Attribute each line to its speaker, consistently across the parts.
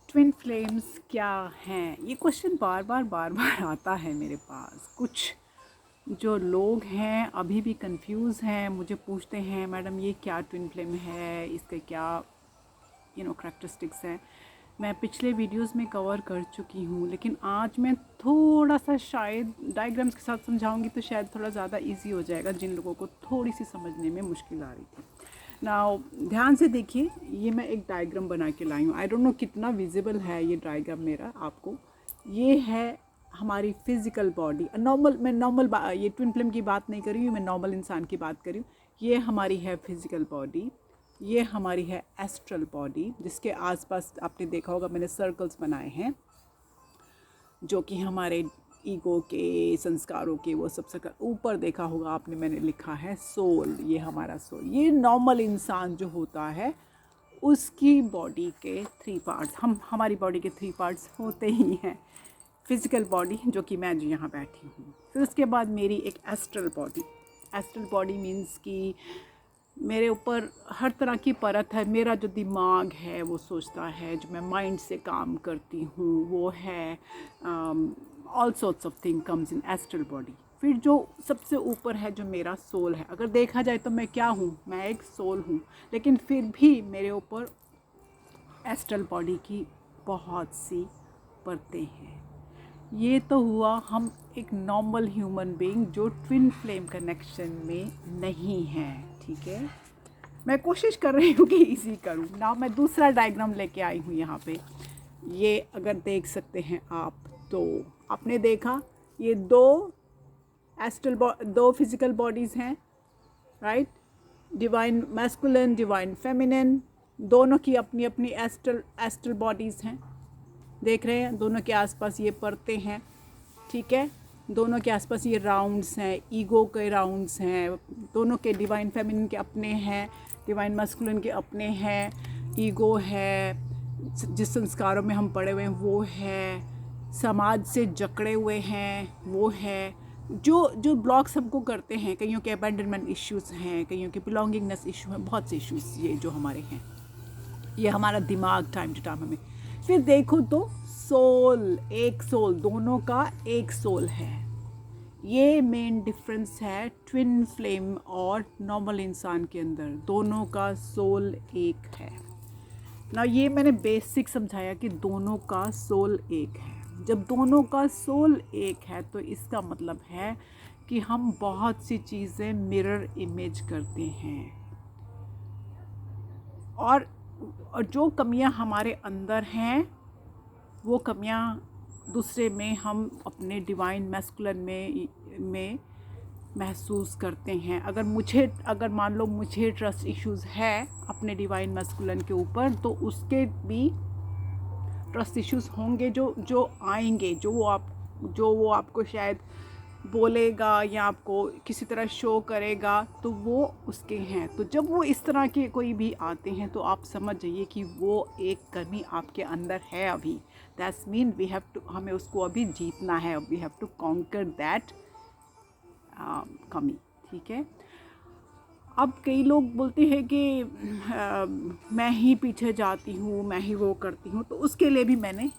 Speaker 1: Twin flames क्या हैं? ये क्वेश्चन बार बार आता है मेरे पास। कुछ जो लोग हैं अभी भी कंफ्यूज हैं, मुझे पूछते हैं मैडम ये क्या ट्विन फ्लेम है, इसके क्या करैक्टरिस्टिक्स हैं। मैं पिछले वीडियोस में कवर कर चुकी हूँ, लेकिन आज मैं थोड़ा सा शायद डायग्राम्स के साथ समझाऊंगी तो शायद थोड़ा ज़्यादा इजी हो जाएगा जिन लोगों को थोड़ी सी समझने में मुश्किल आ रही थी। नाउ ध्यान से देखिए, ये मैं एक डायग्राम बना के लाई हूँ। आई डोंट नो कितना विजिबल है ये डायग्राम मेरा आपको। ये है हमारी फिज़िकल बॉडी। मैं ये ट्विन फ्लेम की बात नहीं कर रही हूँ, मैं नॉर्मल इंसान की बात कर रही हूँ। ये हमारी है फिज़िकल बॉडी, ये हमारी है एस्ट्रल बॉडी, जिसके आसपास आपने देखा होगा मैंने सर्कल्स बनाए हैं, जो कि हमारे ईगो के, संस्कारों के, वो सब सर्कल। ऊपर देखा होगा आपने मैंने लिखा है सोल, ये हमारा सोल। ये नॉर्मल इंसान जो होता है उसकी बॉडी के 3 पार्ट्स, हमारी बॉडी के 3 पार्ट्स होते ही हैं। फिज़िकल बॉडी जो कि मैं जो यहाँ बैठी हूँ, फिर उसके बाद मेरी एक astral body. Astral body means कि मेरे ऊपर हर तरह की परत है। मेरा जो दिमाग है वो सोचता है, जो मैं माइंड से काम करती हूँ वो है, all sorts of thing comes in astral body. फिर जो सबसे ऊपर है जो मेरा सोल है, अगर देखा जाए तो मैं क्या हूँ, मैं एक सोल हूँ, लेकिन फिर भी मेरे ऊपर एस्ट्रल बॉडी की बहुत सी परतें हैं। ये तो हुआ हम एक नॉर्मल ह्यूमन बीइंग जो ट्विन फ्लेम कनेक्शन में नहीं है, ठीक है। मैं कोशिश कर रही हूँ कि इजी करूँ ना। मैं दूसरा डायग्राम लेके आई हूँ यहाँ पे। ये अगर देख सकते हैं आप, तो आपने देखा ये दो फिजिकल बॉडीज़ हैं, right. Divine masculine, divine feminine, दोनों की अपनी अपनी एस्ट्रल बॉडीज़ हैं। देख रहे हैं, दोनों के आसपास ये परतें हैं, ठीक है। दोनों के आसपास ये राउंड्स हैं, ईगो के राउंड्स हैं। दोनों के डिवाइन फेमिनिन के अपने हैं, डिवाइन मस्कुलिन के अपने हैं। ईगो है, जिस संस्कारों में हम पड़े हुए हैं वो है, समाज से जकड़े हुए हैं वो है, जो जो ब्लॉक्स हमको करते हैं। कईयों के अबैंडनमेंट इश्यूज़ हैं, कईयों के बिलोंगिंगनेस इशू हैं, बहुत से इश्यूज़ ये जो हमारे हैं। ये हमारा दिमाग टाइम टू टाइम हमें। फिर देखो तो सोल, एक सोल, दोनों का एक सोल है। ये मेन डिफरेंस है ट्विन फ्लेम और नॉर्मल इंसान के अंदर, दोनों का सोल एक है ना। ये मैंने बेसिक समझाया कि दोनों का सोल एक है। जब दोनों का सोल एक है तो इसका मतलब है कि हम बहुत सी चीज़ें मिरर इमेज करते हैं, और जो कमियां हमारे अंदर हैं वो कमियां दूसरे में हम अपने डिवाइन मैस्कुलिन में महसूस करते हैं। अगर मान लो मुझे ट्रस्ट इश्यूज़ है अपने डिवाइन मैस्कुलिन के ऊपर, तो उसके भी ट्रस्ट इश्यूज़ होंगे जो आएंगे, जो वो आपको शायद बोलेगा या आपको किसी तरह शो करेगा, तो वो उसके हैं। तो जब वो इस तरह के कोई भी आते हैं तो आप समझ जाइए कि वो एक कमी आपके अंदर है अभी। That's mean we have to, हमें उसको अभी जीतना है, we have to conquer that कमी, ठीक है। अब कई लोग बोलते हैं कि मैं ही पीछे जाती हूँ, मैं ही वो करती हूँ। तो उसके लिए भी मैंने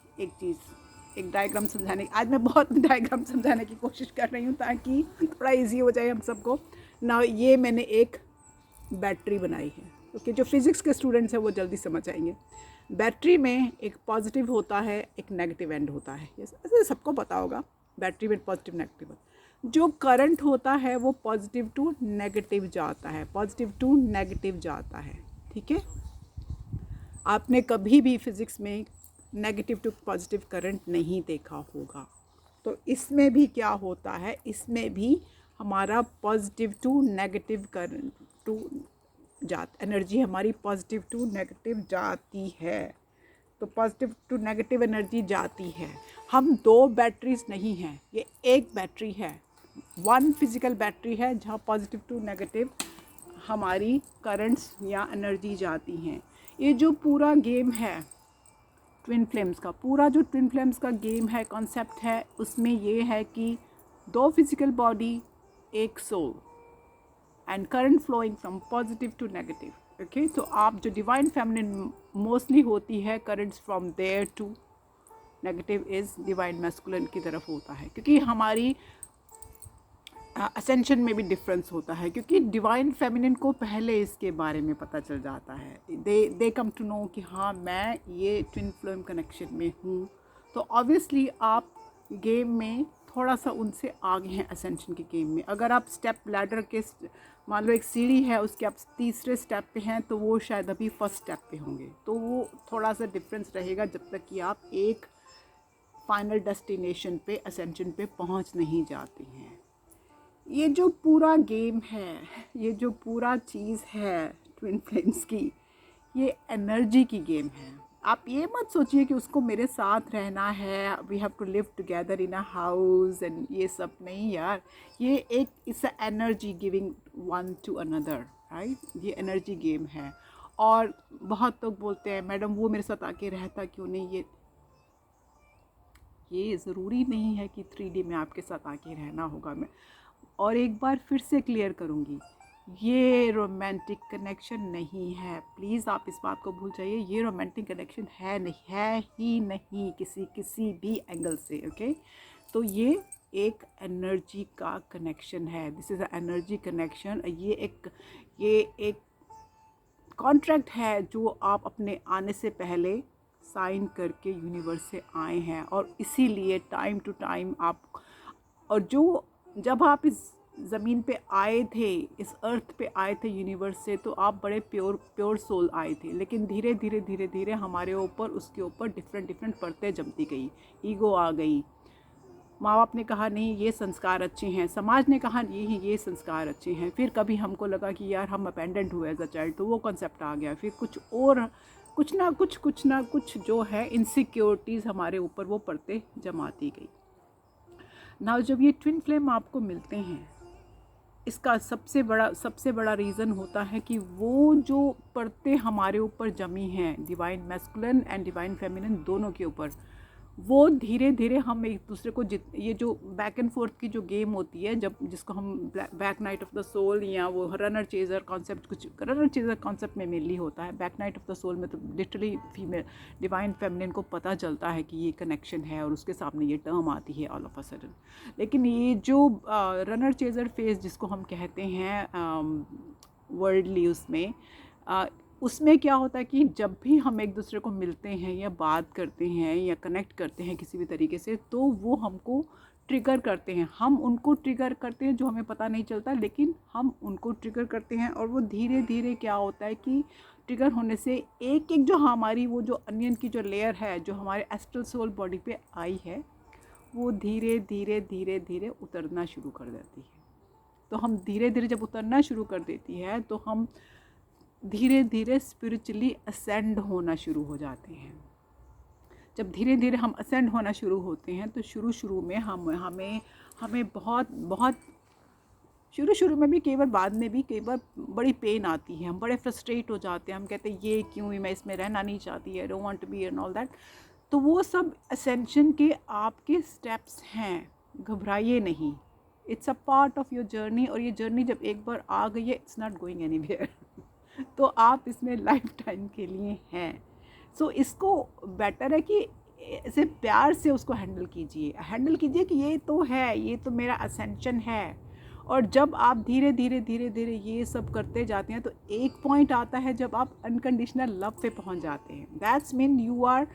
Speaker 1: एक डायग्राम समझाने, आज मैं बहुत डायग्राम समझाने की कोशिश कर रही हूँ ताकि थोड़ा इजी हो जाए हम सबको ना। ये मैंने एक बैटरी बनाई है, ओके। जो फिज़िक्स के स्टूडेंट्स हैं वो जल्दी समझ आएंगे। बैटरी में एक पॉजिटिव होता है, एक नेगेटिव एंड होता है, ऐसे सबको पता होगा। बैटरी में पॉजिटिव नेगेटिव, जो करंट होता है वो पॉजिटिव टू नेगेटिव जाता है, पॉजिटिव टू नेगेटिव जाता है, ठीक है। आपने कभी भी फिज़िक्स में नेगेटिव टू पॉजिटिव करंट नहीं देखा होगा। तो इसमें भी क्या होता है, इसमें भी हमारा positive to negative current to energy हमारी पॉजिटिव टू नेगेटिव जाती है। तो पॉजिटिव टू नेगेटिव एनर्जी जाती है। हम 2 बैटरीज नहीं हैं, ये एक बैटरी है, 1 फिज़िकल बैटरी है जहाँ पॉजिटिव टू नेगेटिव हमारी करंट्स या एनर्जी जाती हैं। ये जो पूरा गेम है ट्विन फ्लेम्स का, पूरा जो ट्विन फ्लेम्स का गेम है, कॉन्सेप्ट है, उसमें ये है कि 2 फिज़िकल बॉडी, एक soul, and current flowing from positive to negative. Okay तो आप जो डिवाइन फेमिनिन मोस्टली होती है currents from there to negative is divine masculine की तरफ होता है, क्योंकि हमारी असेंशन में भी डिफरेंस होता है, क्योंकि डिवाइन फेमिनिन को पहले इसके बारे में पता चल जाता है। दे कम टू नो कि हाँ मैं ये ट्विन फ्लेम कनेक्शन में हूँ। तो ऑब्वियसली आप गेम में थोड़ा सा उनसे आगे हैं असेंशन के गेम में। अगर आप स्टेप लैडर के मान लो एक सीढ़ी है उसके आप तीसरे स्टेप पे हैं तो वो शायद अभी फर्स्ट स्टेप पे होंगे, तो वो थोड़ा सा डिफरेंस रहेगा जब तक कि आप एक फाइनल डेस्टिनेशन पे असेंशन पे पहुंच नहीं जाती हैं। ये जो पूरा गेम है, ये जो पूरा चीज़ है ट्विन फ्लेम्स की, ये एनर्जी की गेम है। आप ये मत सोचिए कि उसको मेरे साथ रहना है, we have to live together in a house and ये सब नहीं यार। ये एक it's a energy giving one to another, right. ये एनर्जी गेम है। और बहुत लोग बोलते हैं मैडम वो मेरे साथ आके रहता क्यों नहीं। ये ज़रूरी नहीं है कि 3D में आपके साथ आके रहना होगा। मैं और एक बार फिर से क्लियर करूँगी, ये रोमांटिक कनेक्शन नहीं है। प्लीज़ आप इस बात को भूल जाइए, ये रोमांटिक कनेक्शन है नहीं, है ही नहीं किसी भी एंगल से। ओके तो ये एक एनर्जी का कनेक्शन है। This is a energy connection. ये एक कॉन्ट्रैक्ट है जो आप अपने आने से पहले साइन करके यूनिवर्स से आए हैं, और इसीलिए टाइम टू टाइम आप और जो जब आप इस ज़मीन पे आए थे, इस अर्थ पे आए थे यूनिवर्स से, तो आप बड़े प्योर सोल आए थे। लेकिन धीरे धीरे हमारे ऊपर उसके ऊपर डिफरेंट परतें जमती गई। ईगो आ गई, माँ बाप ने कहा नहीं ये संस्कार अच्छे हैं, समाज ने कहा ये संस्कार अच्छे हैं। फिर कभी हमको लगा कि यार हम अपेंडेंट हुए एज अ चाइल्ड, तो वो कॉन्सेप्ट आ गया। फिर कुछ ना कुछ जो है इनसिक्योरिटीज़ हमारे ऊपर वो परतें जमाती गई। ना जब ये ट्विन फ्लेम आपको मिलते हैं, इसका सबसे बड़ा रीज़न होता है कि वो जो परतें हमारे ऊपर जमी हैं, divine masculine and divine feminine दोनों के ऊपर, वो धीरे धीरे हम एक दूसरे को ये जो बैक एंड फोर्थ की जो गेम होती है, जब जिसको हम back night of the soul या वो रनर चेजर कॉन्सेप्ट, कुछ रनर चेजर कॉन्सेप्ट में मेनली होता है। Back night of the soul में तो लिटरली फीमेल डिवाइन फेमिनिन को पता चलता है कि ये कनेक्शन है और उसके सामने ये टर्म आती है ऑल ऑफ अ सडन। लेकिन ये जो रनर चेजर फेज जिसको हम कहते हैं वर्ल्डली, उसमें क्या होता है कि जब भी हम एक दूसरे को मिलते हैं या बात करते हैं या कनेक्ट करते हैं किसी भी तरीके से, तो वो हमको ट्रिगर करते हैं। हम उनको ट्रिगर करते हैं जो हमें पता नहीं चलता, लेकिन हम उनको ट्रिगर करते हैं। और वो धीरे धीरे क्या होता है कि ट्रिगर होने से एक एक जो हमारी वो जो अनियन की जो लेयर है जो हमारे एस्ट्रल सोल बॉडी पे आई है, वो धीरे धीरे उतरना शुरू कर देती है। तो हम धीरे धीरे जब उतरना शुरू कर देती है तो हम धीरे धीरे स्पिरिचुअली असेंड होना शुरू हो जाते हैं। जब धीरे धीरे हम असेंड होना शुरू होते हैं तो शुरू में हमें बहुत शुरू में भी, कई बार बाद में भी, कई बार बड़ी पेन आती है, हम बड़े फ्रस्ट्रेट हो जाते हैं, हम कहते हैं ये क्यों, मैं इसमें रहना नहीं चाहती, I don't want to be and all that. तो वो सब असेंशन के आपके स्टेप्स हैं, घबराइए नहीं। It's a part of your journey, और ये जर्नी जब एक बार आ गई है, इट्स नॉट गोइंग एनीवेयर। तो आप इसमें लाइफ टाइम के लिए हैं। सो इसको बेटर है कि ऐसे प्यार से उसको हैंडल कीजिए कि ये तो है, ये तो मेरा असेंशन है। और जब आप धीरे धीरे ये सब करते जाते हैं तो एक पॉइंट आता है जब आप अनकंडीशनल लव पे पहुंच जाते हैं। That's mean you are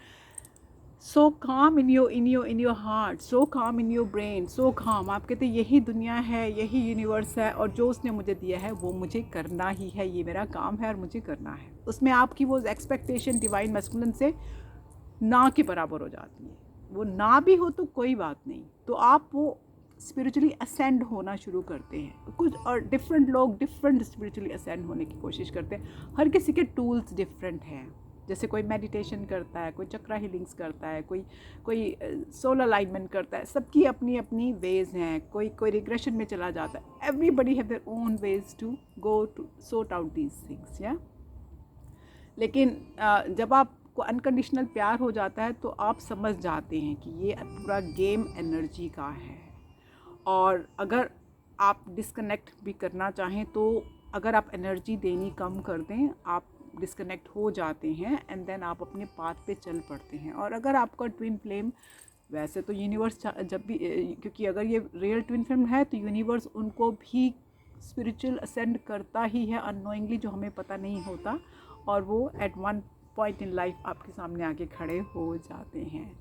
Speaker 1: so calm in your heart, so calm in your brain, सो काम। आप कहते हैं यही दुनिया है, यही यूनिवर्स है, और जो उसने मुझे दिया है वो मुझे करना ही है, ये मेरा काम है और मुझे करना है। उसमें आपकी वो एक्सपेक्टेशन डिवाइन मैस्कुलिन से ना के बराबर हो जाती है। वो ना भी हो तो कोई बात नहीं, तो आप वो स्पिरिचुअली असेंड होना शुरू करते हैं। कुछ और डिफरेंट लोग डिफरेंट स्पिरिचुअली असेंड होने की कोशिश करते हैं। हर किसी के टूल्स डिफरेंट हैं। जैसे कोई मेडिटेशन करता है, कोई चक्रा हीलिंग्स करता है, कोई सोल अलाइनमेंट करता है। सबकी अपनी अपनी वेज हैं। कोई रिग्रेशन में चला जाता है। Everybody have their own ways to go to sort out these things, yeah. लेकिन जब आपको अनकंडीशनल प्यार हो जाता है तो आप समझ जाते हैं कि ये पूरा गेम एनर्जी का है। और अगर आप डिस्कनेक्ट भी करना चाहें तो अगर आप एनर्जी देनी कम कर दें, आप डिस्कनेक्ट हो जाते हैं एंड देन आप अपने पाथ पे चल पड़ते हैं। और अगर आपका ट्विन फ्लेम, वैसे तो यूनिवर्स जब भी, क्योंकि अगर ये रियल ट्विन फ्लेम है तो यूनिवर्स उनको भी स्पिरिचुअल असेंड करता ही है अननोइंगली, जो हमें पता नहीं होता, और वो at one point in life आपके सामने आके खड़े हो जाते हैं।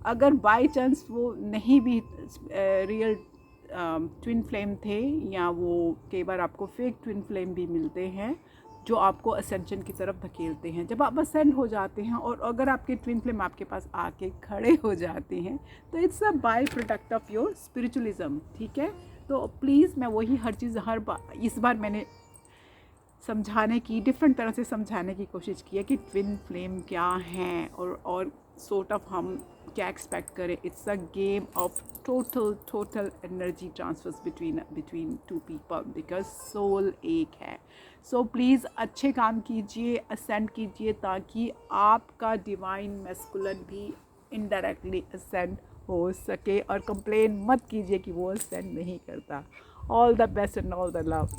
Speaker 1: अगर बाय चांस वो नहीं भी रियल ट्विन फ्लेम थे, या वो कई बार आपको फेक ट्विन फ्लेम भी मिलते हैं जो आपको असेंशन की तरफ धकेलते हैं। जब आप असेंड हो जाते हैं और अगर आपके ट्विन फ्लेम आपके पास आके खड़े हो जाते हैं तो it's a by product of your spiritualism, ठीक है। तो प्लीज़, मैं वही हर चीज़ हर बार, इस बार मैंने समझाने की, डिफरेंट तरह से समझाने की कोशिश की है कि ट्विन फ्लेम क्या हैं और सॉर्ट ऑफ हम क्या एक्सपेक्ट करें। It's a game of total energy transfers between two people, because soul एक है। सो प्लीज़ अच्छे काम कीजिए, असेंड कीजिए, ताकि आपका डिवाइन मैस्कुलिन भी इनडायरेक्टली असेंड हो सके, और कंप्लेन मत कीजिए कि वो असेंड नहीं करता। All the best and all the love.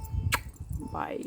Speaker 1: Bye.